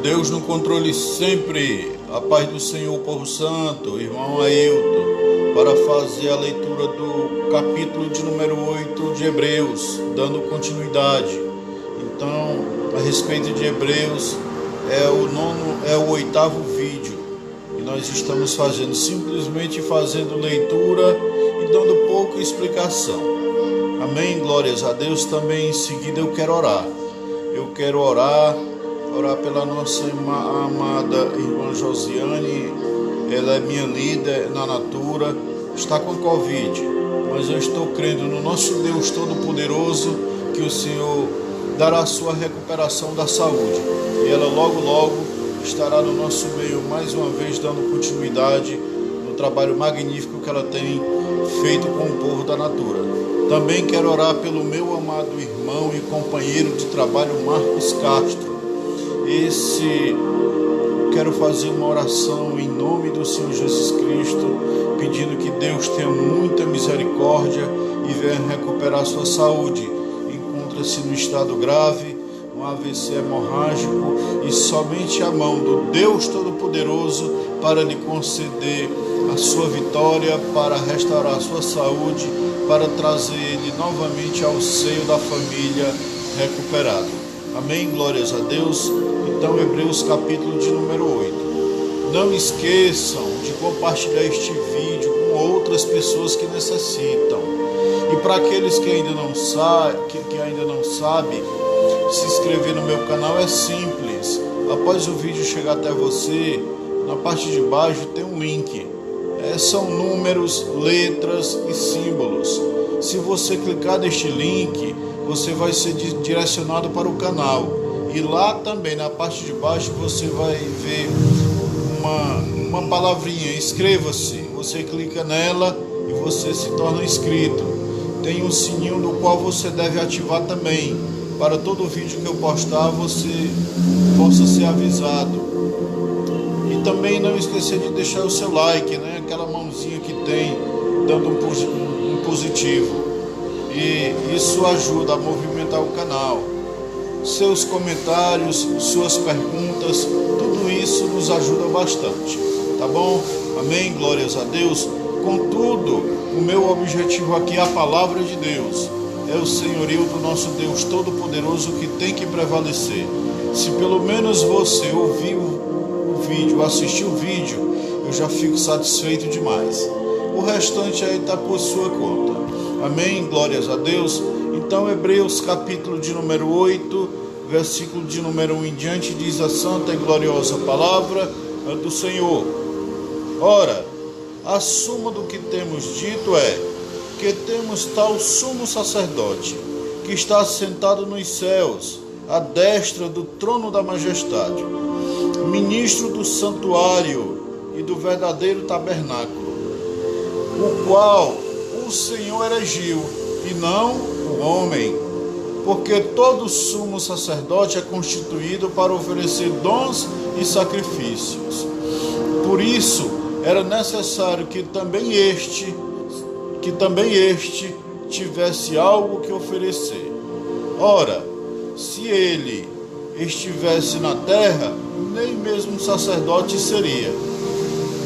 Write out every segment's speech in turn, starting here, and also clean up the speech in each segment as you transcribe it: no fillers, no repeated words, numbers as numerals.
Deus no controle sempre. A paz do Senhor, povo santo, irmão Ailton, para fazer a leitura do capítulo de número 8 de Hebreus, dando continuidade. Então, a respeito de Hebreus, é o oitavo vídeo, e nós estamos fazendo, simplesmente fazendo leitura e dando pouca explicação. Amém? Glórias a Deus. Também em seguida eu quero orar. Eu quero orar pela nossa amada irmã Josiane. Ela é minha líder na Natura, está com Covid, mas eu estou crendo no nosso Deus Todo-Poderoso que o Senhor dará a sua recuperação da saúde, e ela logo estará no nosso meio mais uma vez, dando continuidade no trabalho magnífico que ela tem feito com o povo da Natura. Também quero orar pelo meu amado irmão e companheiro de trabalho Marcos Castro. Quero fazer uma oração em nome do Senhor Jesus Cristo, pedindo que Deus tenha muita misericórdia e venha recuperar sua saúde. Encontra-se no estado grave, um AVC hemorrágico, e somente a mão do Deus Todo-Poderoso para lhe conceder a sua vitória, para restaurar a sua saúde, para trazer ele novamente ao seio da família recuperado. Amém? Glórias a Deus. Então, Hebreus capítulo de número 8. Não esqueçam de compartilhar este vídeo com outras pessoas que necessitam. E para aqueles que ainda não sabem, se inscrever no meu canal é simples. Após o vídeo chegar até você, na parte de baixo tem um link. São números, letras e símbolos. Se você clicar neste link, você vai ser direcionado para o canal. E lá também, na parte de baixo, você vai ver uma palavrinha, inscreva-se. Você clica nela e você se torna inscrito. Tem um sininho no qual você deve ativar também, para todo vídeo que eu postar você possa ser avisado. E também não esquecer de deixar o seu like, né? Aquela mãozinha que tem, dando um positivo. E isso ajuda a movimentar o canal. Seus comentários, suas perguntas, tudo isso nos ajuda bastante, tá bom? Amém? Glórias a Deus. Contudo, o meu objetivo aqui é a palavra de Deus. É o senhorio do nosso Deus Todo-Poderoso que tem que prevalecer. Se pelo menos você ouviu o vídeo, assistiu o vídeo, eu já fico satisfeito demais. O restante aí está por sua conta. Amém? Glórias a Deus. Então, Hebreus capítulo de número 8, versículo de número 1 em diante, diz a santa e gloriosa palavra do Senhor. Ora, a suma do que temos dito é que temos tal sumo sacerdote, que está assentado nos céus, à destra do trono da majestade, ministro do santuário e do verdadeiro tabernáculo, o qual o Senhor erigiu, e não o homem, porque todo sumo sacerdote é constituído para oferecer dons e sacrifícios. Por isso, era necessário que também este tivesse algo que oferecer. Ora, se ele estivesse na terra, nem mesmo sacerdote seria,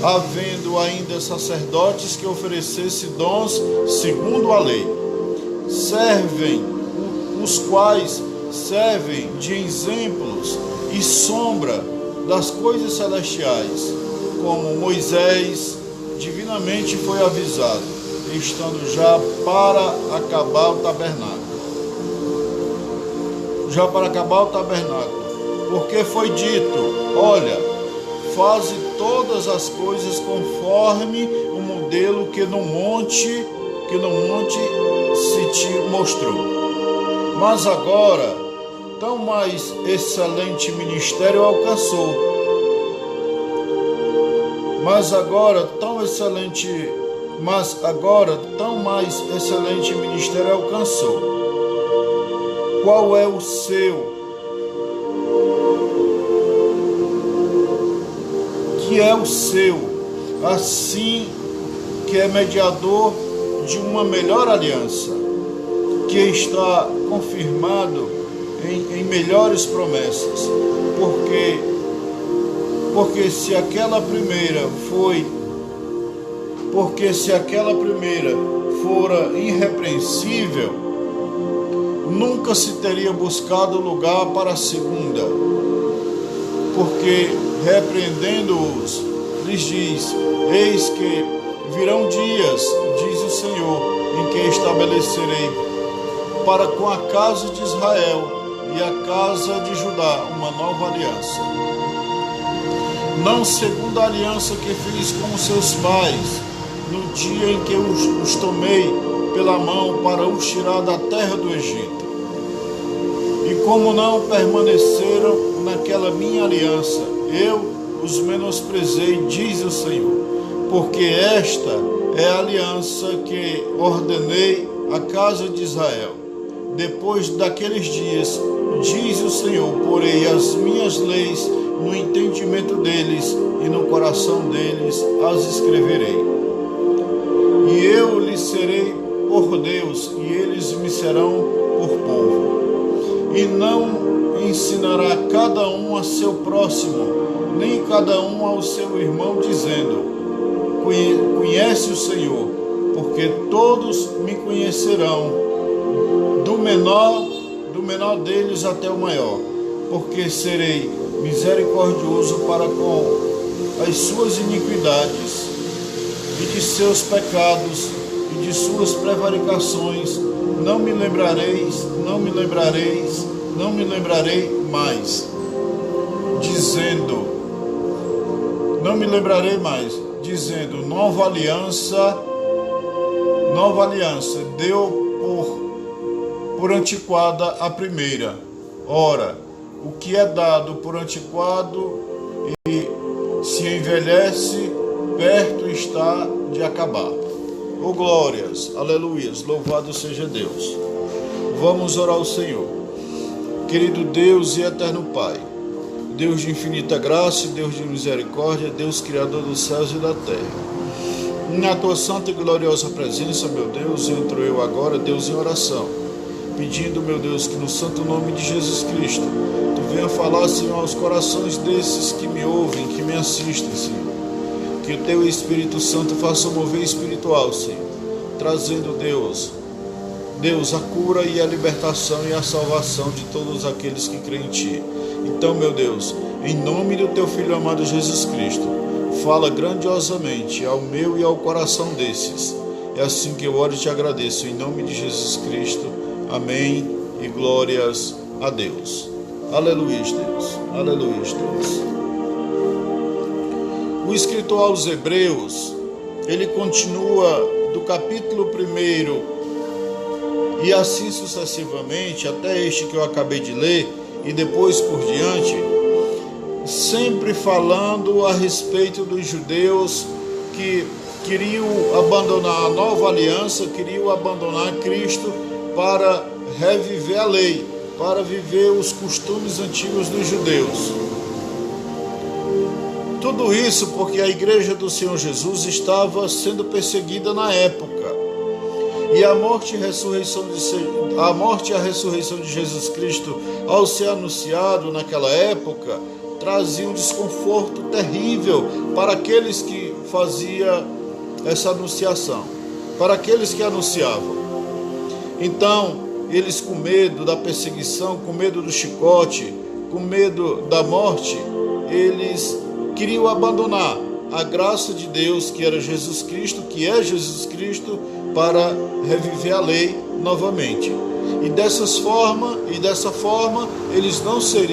havendo ainda sacerdotes que oferecessem dons segundo a lei, os quais servem de exemplos e sombra das coisas celestiais, como Moisés divinamente foi avisado, estando já para acabar o tabernáculo. Porque foi dito: olha, faze todas as coisas conforme o modelo que no monte se te mostrou. Mas agora, tão mais excelente ministério alcançou. Mas agora, tão mais excelente ministério alcançou. Qual é o seu? Que é o seu, assim que é mediador de uma melhor aliança, que está confirmado em melhores promessas, porque Porque se aquela primeira fora irrepreensível, nunca se teria buscado lugar para a segunda. Porque, repreendendo-os, lhes diz: eis que virão dias, diz o Senhor, em que estabelecerei para com a casa de Israel e a casa de Judá uma nova aliança. Não segundo a aliança que fiz com os seus pais, no dia em que os tomei pela mão para os tirar da terra do Egito. E como não permaneceram naquela minha aliança, eu os menosprezei, diz o Senhor, porque esta é a aliança que ordenei à casa de Israel. Depois daqueles dias, diz o Senhor, porei as minhas leis no entendimento deles e no coração deles as escreverei. E eu lhes serei por Deus, e eles me serão por povo. E não ensinará cada um a seu próximo, nem cada um ao seu irmão, dizendo: conhece o Senhor, porque todos me conhecerão, do menor deles até o maior, porque serei misericordioso para com as suas iniquidades, e de seus pecados e de suas prevaricações não me lembrarei mais, dizendo, nova aliança deu por antiquada a primeira. Ora, o que é dado por antiquado e se envelhece, perto está de acabar. Oh glórias, aleluias, louvado seja Deus. Vamos orar ao Senhor. Querido Deus e eterno Pai, Deus de infinita graça, Deus de misericórdia, Deus criador dos céus e da terra. Na tua santa e gloriosa presença, meu Deus, entro eu agora, Deus, em oração, pedindo, meu Deus, que no santo nome de Jesus Cristo, tu venha falar, Senhor, aos corações desses que me ouvem, que me assistem, Senhor. Que o teu Espírito Santo faça mover espiritual, Senhor, trazendo, Deus, a cura e a libertação e a salvação de todos aqueles que creem em Ti. Então, meu Deus, em nome do Teu Filho amado Jesus Cristo, fala grandiosamente ao meu e ao coração desses. É assim que eu oro e te agradeço, em nome de Jesus Cristo. Amém e glórias a Deus. Aleluia, Deus. Aleluia, Deus. O escritor aos Hebreus, ele continua do capítulo 1 e assim sucessivamente, até este que eu acabei de ler, e depois por diante, sempre falando a respeito dos judeus que queriam abandonar a nova aliança, queriam abandonar Cristo para reviver a lei, para viver os costumes antigos dos judeus. Tudo isso porque a igreja do Senhor Jesus estava sendo perseguida na época. E a morte e a ressurreição de Jesus Cristo, ao ser anunciado naquela época, trazia um desconforto terrível para aqueles que faziam essa anunciação, para aqueles que anunciavam. Então, eles, com medo da perseguição, com medo do chicote, com medo da morte, eles queriam abandonar a graça de Deus, que era Jesus Cristo, que é Jesus Cristo, para reviver a lei novamente. E dessa forma, eles não se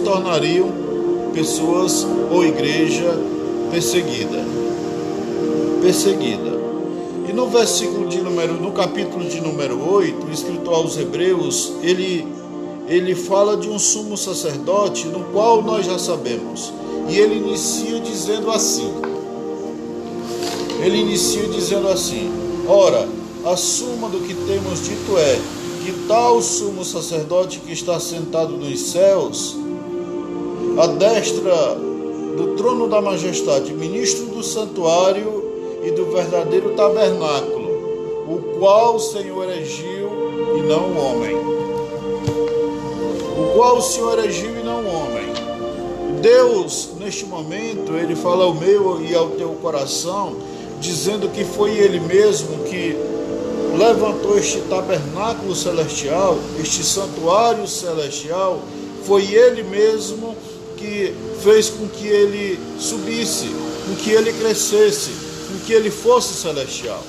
tornariam pessoas ou igreja perseguida. E no capítulo de número 8, o escritor aos Hebreus, ele fala de um sumo sacerdote, no qual nós já sabemos. E ele inicia dizendo assim: ora, a suma do que temos dito é que tal sumo sacerdote que está sentado nos céus, à destra do trono da majestade, ministro do santuário e do verdadeiro tabernáculo, o qual o Senhor erigiu e não o homem. Deus, neste momento, Ele fala ao meu e ao teu coração, dizendo que foi Ele mesmo que levantou este tabernáculo celestial, este santuário celestial. Foi Ele mesmo que fez com que ele subisse, com que ele crescesse, com que ele fosse celestial.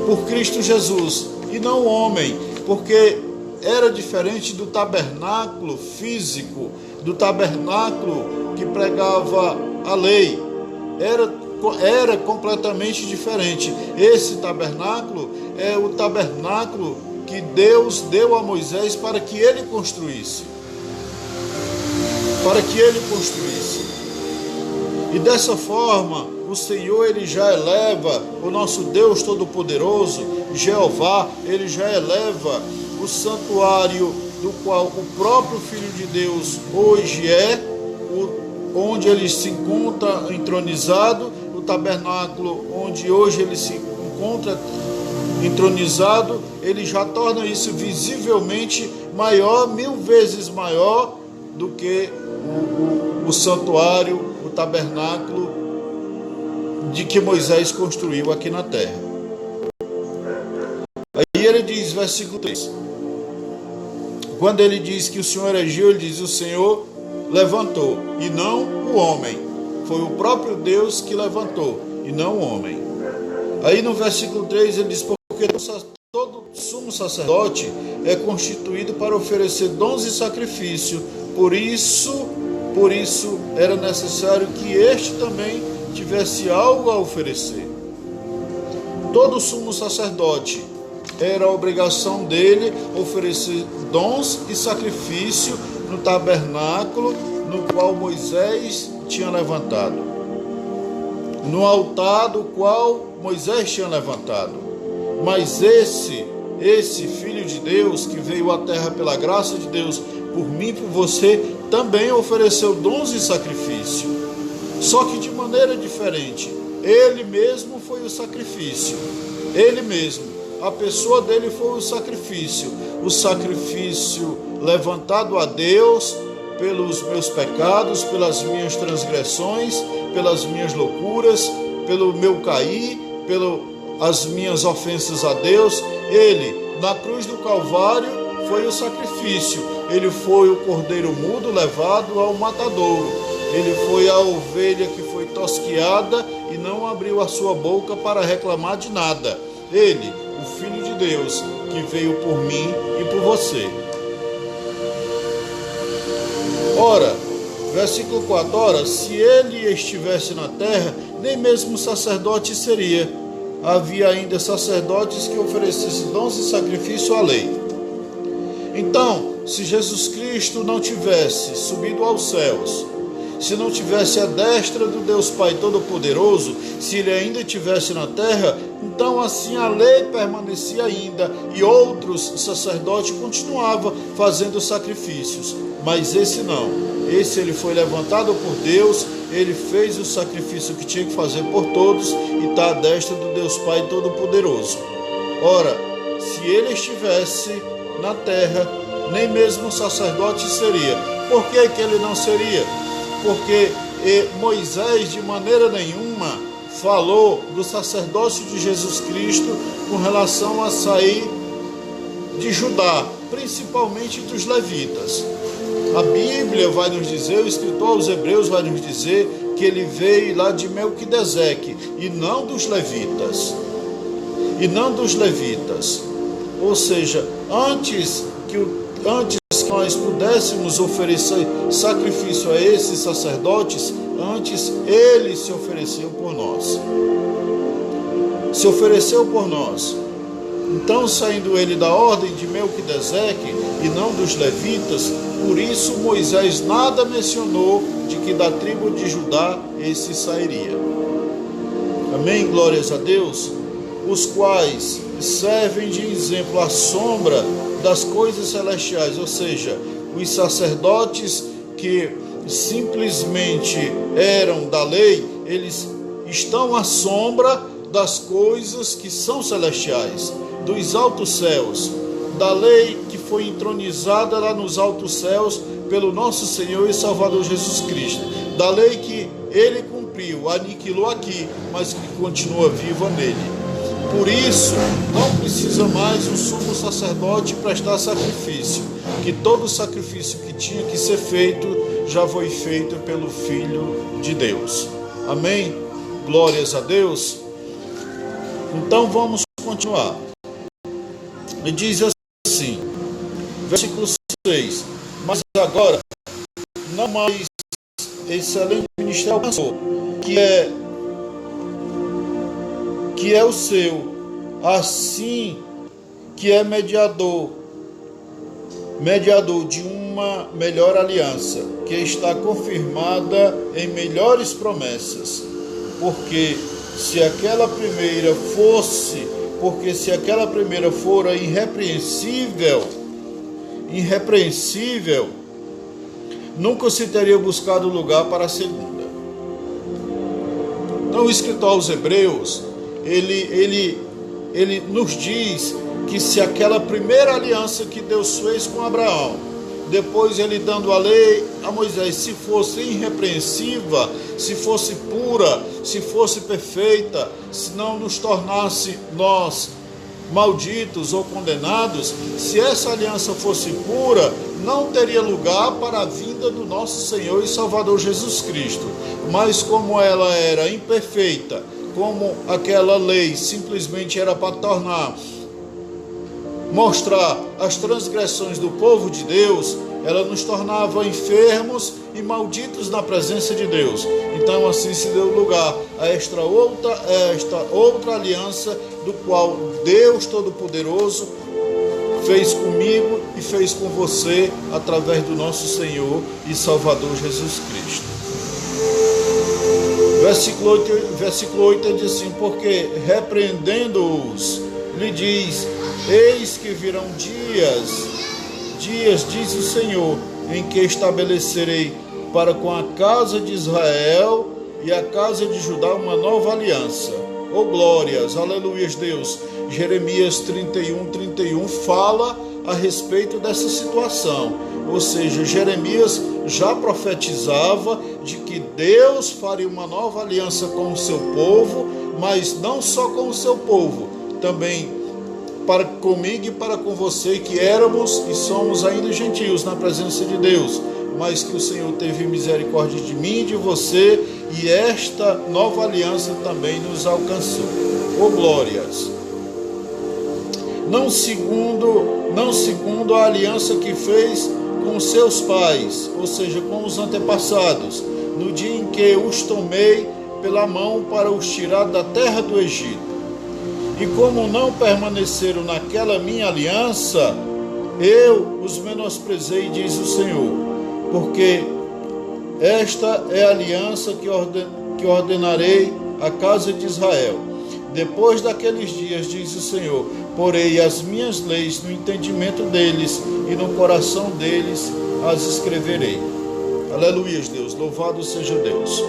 Por Cristo Jesus, e não o homem, porque era diferente do tabernáculo físico, do tabernáculo que pregava a lei. Era completamente diferente. Esse tabernáculo é o tabernáculo que Deus deu a Moisés para que ele construísse. E dessa forma, o Senhor, Ele já eleva, o nosso Deus Todo-Poderoso, Jeová, Ele já eleva o santuário do qual o próprio Filho de Deus hoje é, onde Ele se encontra entronizado, o tabernáculo onde hoje Ele se encontra entronizado, Ele já torna isso visivelmente maior, 1000 vezes maior do que o santuário, o tabernáculo de que Moisés construiu aqui na terra. Aí ele diz, versículo 3, quando ele diz que o Senhor erigiu, ele diz, o Senhor levantou, e não o homem. Foi o próprio Deus que levantou, e não o homem. Aí no versículo 3 ele diz, porque todo sumo sacerdote é constituído para oferecer dons e sacrifício, por isso era necessário que este também tivesse algo a oferecer. Todo sumo sacerdote era a obrigação dele oferecer dons e sacrifício no tabernáculo no qual Moisés tinha levantado, no altar do qual Moisés tinha levantado. Mas esse Filho de Deus que veio à terra pela graça de Deus, por mim e por você, também ofereceu dons e sacrifício, só que de maneira diferente. Ele mesmo foi o sacrifício, ele mesmo, a pessoa dele foi o sacrifício levantado a Deus pelos meus pecados, pelas minhas transgressões, pelas minhas loucuras, pelo meu cair, pelas minhas ofensas a Deus. Ele, na cruz do Calvário, foi o sacrifício. Ele foi o cordeiro mudo levado ao matadouro. Ele foi a ovelha que foi tosquiada e não abriu a sua boca para reclamar de nada. Ele, o Filho de Deus, que veio por mim e por você. Ora, versículo 4, ora, se ele estivesse na terra, nem mesmo sacerdote seria. Havia ainda sacerdotes que oferecessem dons e sacrifício à lei. Então, se Jesus Cristo não tivesse subido aos céus, se não tivesse a destra do Deus Pai Todo-Poderoso, se ele ainda estivesse na terra, então assim a lei permanecia ainda e outros sacerdotes continuavam fazendo sacrifícios. Mas esse não, esse ele foi levantado por Deus, ele fez o sacrifício que tinha que fazer por todos e está à destra do Deus Pai Todo-Poderoso. Ora, se ele estivesse na terra, nem mesmo sacerdote seria. Por que ele não seria? Porque Moisés de maneira nenhuma falou do sacerdócio de Jesus Cristo com relação a sair de Judá, principalmente dos levitas. A Bíblia vai nos dizer, o escritor aos Hebreus vai nos dizer que ele veio lá de Melquisedeque e não dos levitas. Ou seja, antes que nós pudéssemos oferecer sacrifício a esses sacerdotes, antes ele se ofereceu por nós. Então, saindo ele da ordem de Melquisedeque e não dos levitas, por isso Moisés nada mencionou de que da tribo de Judá esse sairia. Amém? Glórias a Deus. Os quais servem de exemplo à sombra das coisas celestiais, ou seja, os sacerdotes que simplesmente eram da lei, eles estão à sombra das coisas que são celestiais, dos altos céus, da lei que foi entronizada lá nos altos céus pelo nosso Senhor e Salvador Jesus Cristo. Da lei que ele cumpriu, aniquilou aqui, mas que continua viva nele. Por isso, não precisa mais o sumo sacerdote prestar sacrifício, que todo sacrifício que tinha que ser feito já foi feito pelo Filho de Deus. Amém? Glórias a Deus. Então vamos continuar. E diz assim, versículo 6: mas agora, não mais excelente ministério alcançou, que é o seu, assim que é mediador de uma melhor aliança, que está confirmada em melhores promessas. Porque se aquela primeira fora irrepreensível, nunca se teria buscado lugar para a segunda. Então, o escritor aos Hebreus, ele nos diz que se aquela primeira aliança que Deus fez com Abraão, depois ele dando a lei a Moisés, se fosse irrepreensível, se fosse pura, se fosse perfeita, se não nos tornasse nós malditos ou condenados, se essa aliança fosse pura, não teria lugar para a vinda do nosso Senhor e Salvador Jesus Cristo. Mas como ela era imperfeita, como aquela lei simplesmente era para mostrar as transgressões do povo de Deus, ela nos tornava enfermos e malditos na presença de Deus. Então assim se deu lugar a esta outra aliança, do qual Deus Todo-Poderoso fez comigo e fez com você através do nosso Senhor e Salvador Jesus Cristo. Versículo 8 diz assim: porque repreendendo-os, lhe diz: eis que virão dias, diz o Senhor, em que estabelecerei para com a casa de Israel e a casa de Judá uma nova aliança. Oh glórias, aleluias Deus. Jeremias 31 fala a respeito dessa situação. Ou seja, Jeremias já profetizava de que Deus faria uma nova aliança com o seu povo, mas não só com o seu povo, também para comigo e para com você, que éramos e somos ainda gentios na presença de Deus, mas que o Senhor teve misericórdia de mim e de você, e esta nova aliança também nos alcançou. Oh glórias! Não segundo a aliança que fez com seus pais, ou seja, com os antepassados, no dia em que os tomei pela mão para os tirar da terra do Egito. E como não permaneceram naquela minha aliança, eu os menosprezei, diz o Senhor, porque esta é a aliança que ordenarei à casa de Israel. Depois daqueles dias, diz o Senhor, porei as minhas leis no entendimento deles e no coração deles as escreverei. Aleluia, Deus, louvado seja Deus.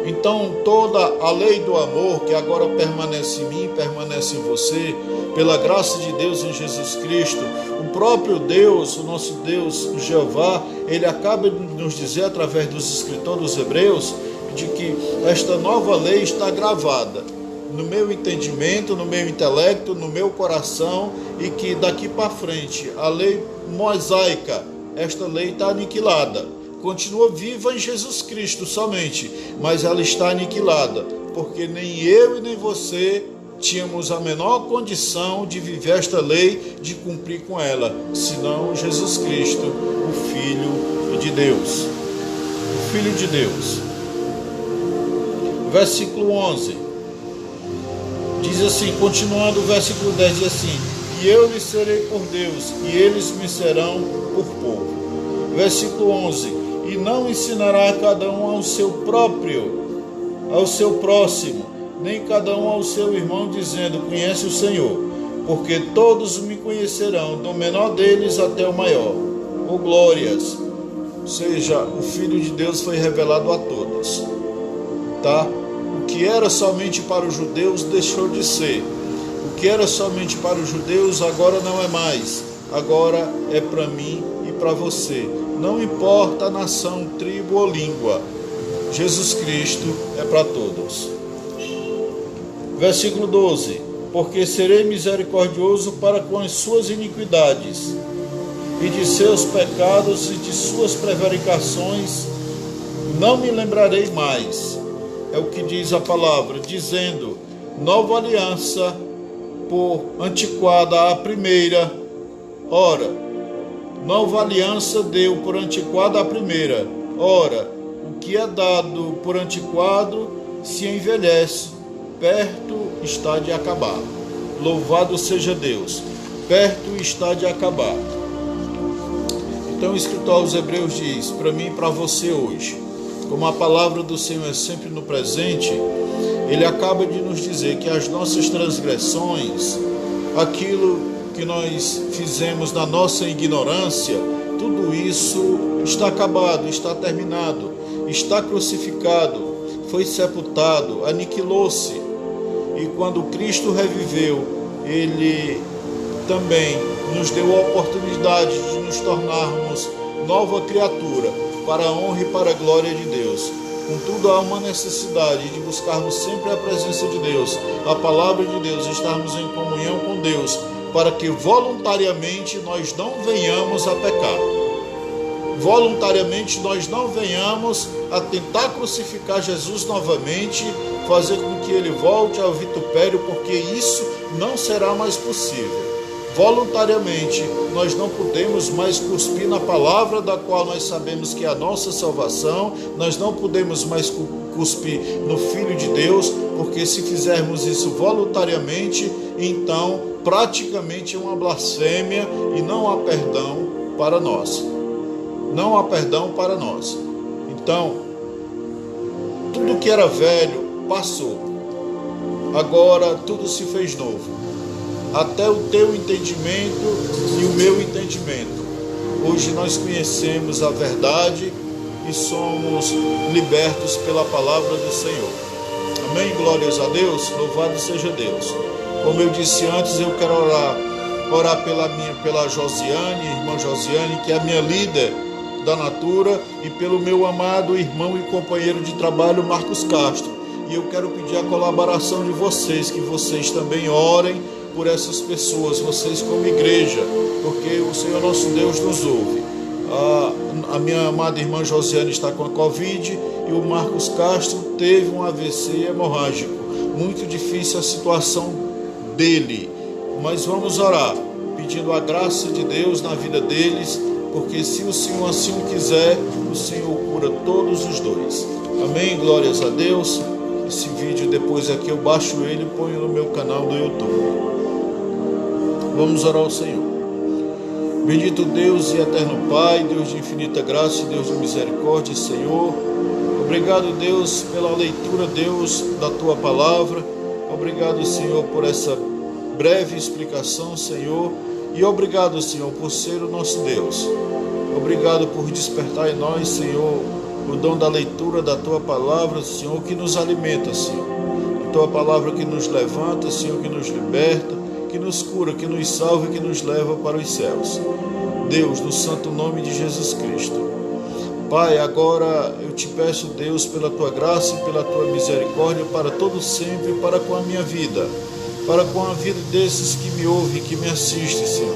Então toda a lei do amor que agora permanece em mim, permanece em você, pela graça de Deus em Jesus Cristo, o próprio Deus, o nosso Deus Jeová, ele acaba de nos dizer através dos escritores dos Hebreus, de que esta nova lei está gravada no meu entendimento, no meu intelecto, no meu coração, e que daqui para frente a lei mosaica, esta lei está aniquilada. Continua viva em Jesus Cristo somente, mas ela está aniquilada, porque nem eu e nem você tínhamos a menor condição de viver esta lei, de cumprir com ela, senão Jesus Cristo, o Filho de Deus. O Filho de Deus. Versículo 11. Diz assim, continuando o versículo 10, diz assim: e eu lhes serei por Deus, e eles me serão por povo. Versículo 11. E não ensinará a cada um ao seu próximo, nem cada um ao seu irmão, dizendo: conhece o Senhor, porque todos me conhecerão, do menor deles até o maior. Oh glórias! Ou seja, o Filho de Deus foi revelado a todos, tá? O que era somente para os judeus deixou de ser. O que era somente para os judeus agora não é mais. agora é para mim e para você. Não importa a nação, tribo ou língua, Jesus Cristo é para todos. Versículo 12: porque serei misericordioso para com as suas iniquidades, e de seus pecados e de suas prevaricações não me lembrarei mais. É o que diz a palavra, dizendo: nova aliança, por antiquada a primeira. Ora, nova aliança deu por antiquada a primeira. Ora, o que é dado por antiquado se envelhece, perto está de acabar. Louvado seja Deus, perto está de acabar. Então o escritor aos Hebreus diz, para mim e para você hoje, como a palavra do Senhor é sempre no presente, ele acaba de nos dizer que as nossas transgressões, aquilo que nós fizemos na nossa ignorância, tudo isso está acabado, está terminado, está crucificado, foi sepultado, aniquilou-se. E quando Cristo reviveu, Ele também nos deu a oportunidade de nos tornarmos nova criatura, para a honra e para a glória de Deus. Contudo, há uma necessidade de buscarmos sempre a presença de Deus, a palavra de Deus, estarmos em comunhão com Deus, para que voluntariamente nós não venhamos a pecar. Voluntariamente nós não venhamos a tentar crucificar Jesus novamente, fazer com que ele volte ao vitupério, porque isso não será mais possível. Voluntariamente nós não podemos mais cuspir na palavra da qual nós sabemos que é a nossa salvação, nós não podemos mais cuspir no Filho de Deus, porque se fizermos isso voluntariamente, então praticamente é uma blasfêmia e não há perdão para nós. Não há perdão para nós. Então, tudo que era velho passou. Agora tudo se fez novo. Até o teu entendimento e o meu entendimento. Hoje nós conhecemos a verdade e somos libertos pela palavra do Senhor. Amém? Glórias a Deus. Louvado seja Deus. Como eu disse antes, eu quero orar pela Josiane, irmã Josiane, que é a minha líder da Natura, e pelo meu amado irmão e companheiro de trabalho, Marcos Castro. E eu quero pedir a colaboração de vocês, que vocês também orem por essas pessoas, vocês como igreja, porque o Senhor nosso Deus nos ouve. A minha amada irmã Josiane está com a Covid e o Marcos Castro teve um AVC hemorrágico. Muito difícil a situação dele, mas vamos orar, pedindo a graça de Deus na vida deles, porque se o Senhor assim o quiser, o Senhor cura todos os dois. Amém? Glórias a Deus. Esse vídeo depois aqui eu baixo ele e ponho no meu canal do YouTube. Vamos orar ao Senhor. Bendito Deus e eterno Pai, Deus de infinita graça e Deus de misericórdia, Senhor. Obrigado, Deus, pela leitura, Deus, da Tua palavra. Obrigado, Senhor, por essa breve explicação, Senhor. E obrigado, Senhor, por ser o nosso Deus. Obrigado por despertar em nós, Senhor, o dom da leitura da Tua palavra, Senhor, que nos alimenta, Senhor. A Tua palavra que nos levanta, Senhor, que nos liberta, que nos cura, que nos salva e que nos leva para os céus. Deus, no santo nome de Jesus Cristo. Pai, agora eu te peço, Deus, pela Tua graça e pela Tua misericórdia, para todo sempre, para com a minha vida, para com a vida desses que me ouvem, que me assistem, Senhor,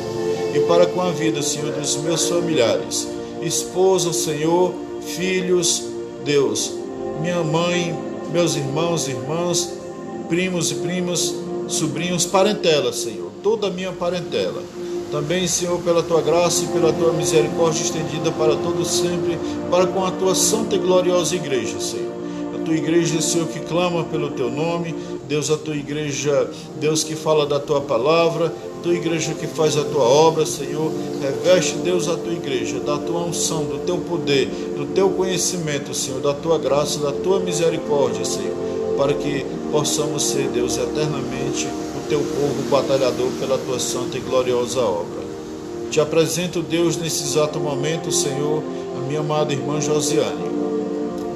e para com a vida, Senhor, dos meus familiares, esposa, Senhor, filhos, Deus, minha mãe, meus irmãos e irmãs, primos e primas, sobrinhos, parentela, Senhor, toda a minha parentela. Também, Senhor, pela Tua graça e pela Tua misericórdia estendida para todos sempre, para com a Tua santa e gloriosa igreja, Senhor. A Tua igreja, Senhor, que clama pelo Teu nome, Deus, a Tua igreja, Deus, que fala da Tua palavra, a Tua igreja que faz a Tua obra, Senhor. Reveste, Deus, a Tua igreja, da Tua unção, do Teu poder, do Teu conhecimento, Senhor, da Tua graça, da Tua misericórdia, Senhor, para que possamos ser, Deus, eternamente o Teu povo batalhador pela Tua santa e gloriosa obra. Te apresento, Deus, nesse exato momento, Senhor, a minha amada irmã Josiane.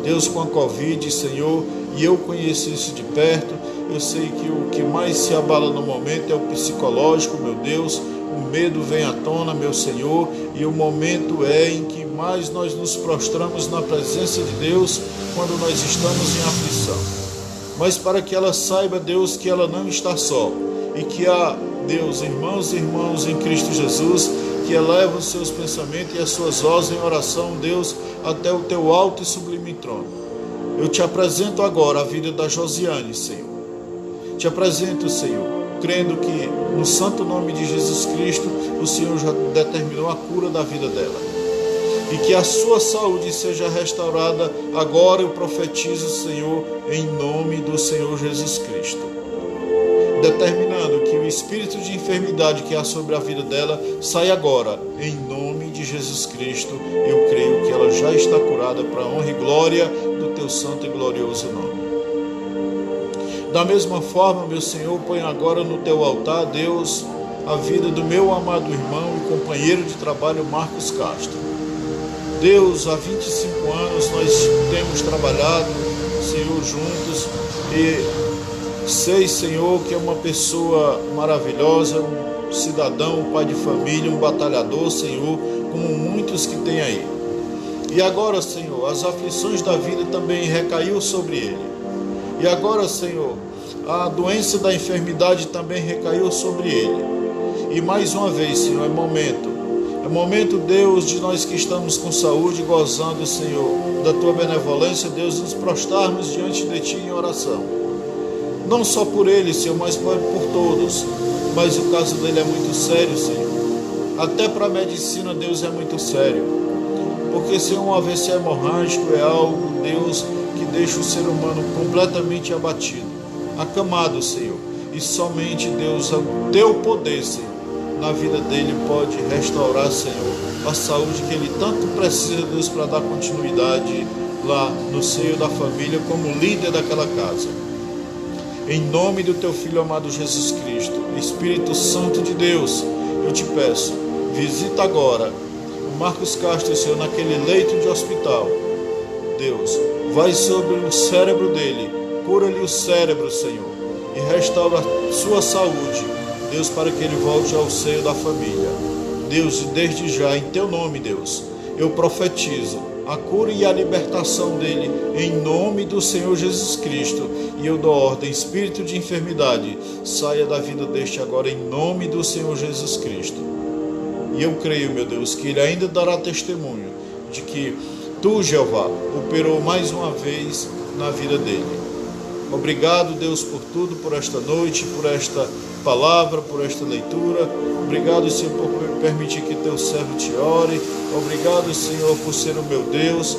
Deus, com a Covid, Senhor, e eu conheço isso de perto, eu sei que o que mais se abala no momento é o psicológico, meu Deus, o medo vem à tona, meu Senhor, e o momento é em que mais nós nos prostramos na presença de Deus quando nós estamos em aflição. Mas para que ela saiba, Deus, que ela não está só e que há, Deus, irmãos e irmãs em Cristo Jesus, que elevam os seus pensamentos e as suas vozes em oração, Deus, até o teu alto e sublime trono. Eu te apresento agora a vida da Josiane, Senhor. Te apresento, Senhor, crendo que no santo nome de Jesus Cristo, o Senhor já determinou a cura da vida dela. E que a sua saúde seja restaurada agora, eu profetizo, Senhor, em nome do Senhor Jesus Cristo. Determinando que o espírito de enfermidade que há sobre a vida dela saia agora, em nome de Jesus Cristo. Eu creio que ela já está curada para a honra e glória do teu santo e glorioso nome. Da mesma forma, meu Senhor, ponho agora no teu altar, Deus, a vida do meu amado irmão e companheiro de trabalho, Marcos Castro. Deus, há 25 anos nós temos trabalhado, Senhor, juntos, e sei, Senhor, que é uma pessoa maravilhosa, um cidadão, um pai de família, um batalhador, Senhor, como muitos que tem aí. E agora, Senhor, as aflições da vida também recaiu sobre ele. E agora, Senhor, a doença da enfermidade também recaiu sobre ele. E mais uma vez, Senhor, é momento, Deus, de nós que estamos com saúde, gozando, Senhor, da tua benevolência, Deus, nos prostrarmos diante de ti em oração. Não só por ele, Senhor, mas por todos. Mas o caso dele é muito sério, Senhor. Até para a medicina, Deus, é muito sério. Porque, Senhor, um AVC hemorrágico é algo, Deus, que deixa o ser humano completamente abatido, acamado, Senhor. E somente, Deus, o teu poder, Senhor, na vida dele pode restaurar, Senhor, a saúde que ele tanto precisa, Deus, para dar continuidade lá no seio da família como líder daquela casa. Em nome do teu Filho amado Jesus Cristo, Espírito Santo de Deus, eu te peço, visita agora o Marcos Castro, Senhor, naquele leito de hospital. Deus, vai sobre o cérebro dele, cura-lhe o cérebro, Senhor, e restaura a sua saúde, Deus, para que ele volte ao seio da família. Deus, desde já, em teu nome, Deus, eu profetizo a cura e a libertação dele, em nome do Senhor Jesus Cristo. E eu dou ordem, espírito de enfermidade, saia da vida deste agora, em nome do Senhor Jesus Cristo. E eu creio, meu Deus, que ele ainda dará testemunho de que tu, Jeová, operou mais uma vez na vida dele. Obrigado, Deus, por tudo, por esta noite, por esta palavra, por esta leitura. Obrigado, Senhor, por permitir que teu servo te ore. Obrigado, Senhor, por ser o meu Deus.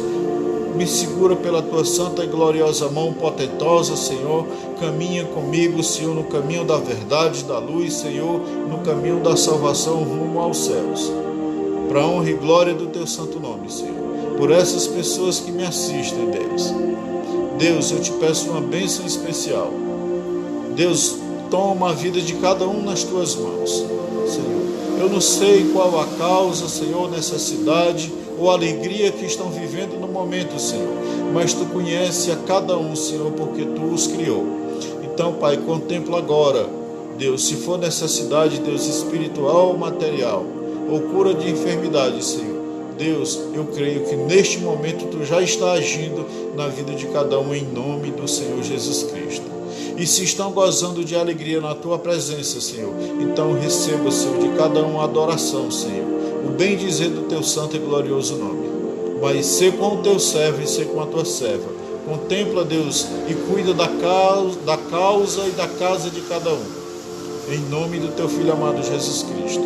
Me segura pela tua santa e gloriosa mão potentosa, Senhor. Caminha comigo, Senhor, no caminho da verdade, da luz, Senhor, no caminho da salvação rumo aos céus. Para a honra e glória do teu santo nome, Senhor. Por essas pessoas que me assistem, Deus. Deus, eu te peço uma bênção especial. Deus, toma a vida de cada um nas tuas mãos, Senhor. Eu não sei qual a causa, Senhor, necessidade ou alegria que estão vivendo no momento, Senhor, mas tu conheces a cada um, Senhor, porque tu os criou. Então, Pai, contempla agora, Deus, se for necessidade, Deus, espiritual ou material, ou cura de enfermidade, Senhor. Deus, eu creio que neste momento tu já está agindo na vida de cada um, em nome do Senhor Jesus Cristo. E se estão gozando de alegria na tua presença, Senhor, então receba, Senhor, de cada um a adoração, Senhor, o bem dizer do teu santo e glorioso nome. Mas ser com o teu servo e ser com a tua serva. Contempla, Deus, e cuida da causa e da casa de cada um. Em nome do teu Filho amado Jesus Cristo.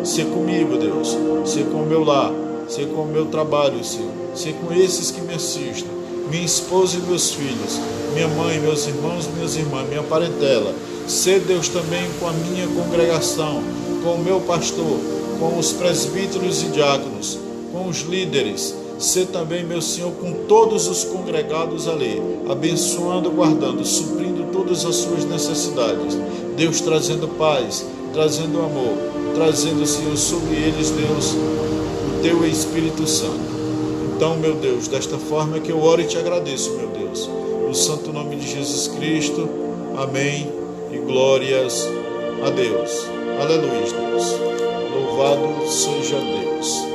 Ser comigo, Deus, ser com o meu lar, ser com o meu trabalho, Senhor, ser com esses que me assistem, minha esposa e meus filhos, minha mãe, meus irmãos, minhas irmãs, minha parentela. Ser, Deus, também com a minha congregação, com o meu pastor, com os presbíteros e diáconos, com os líderes. Ser também, meu Senhor, com todos os congregados ali, abençoando, guardando, suprindo todas as suas necessidades. Deus, trazendo paz, trazendo amor, trazendo, Senhor, sobre eles, Deus, o teu Espírito Santo. Então, meu Deus, desta forma que eu oro e te agradeço, meu Deus, no santo nome de Jesus Cristo. Amém e glórias a Deus. Aleluia, Deus. Louvado seja Deus.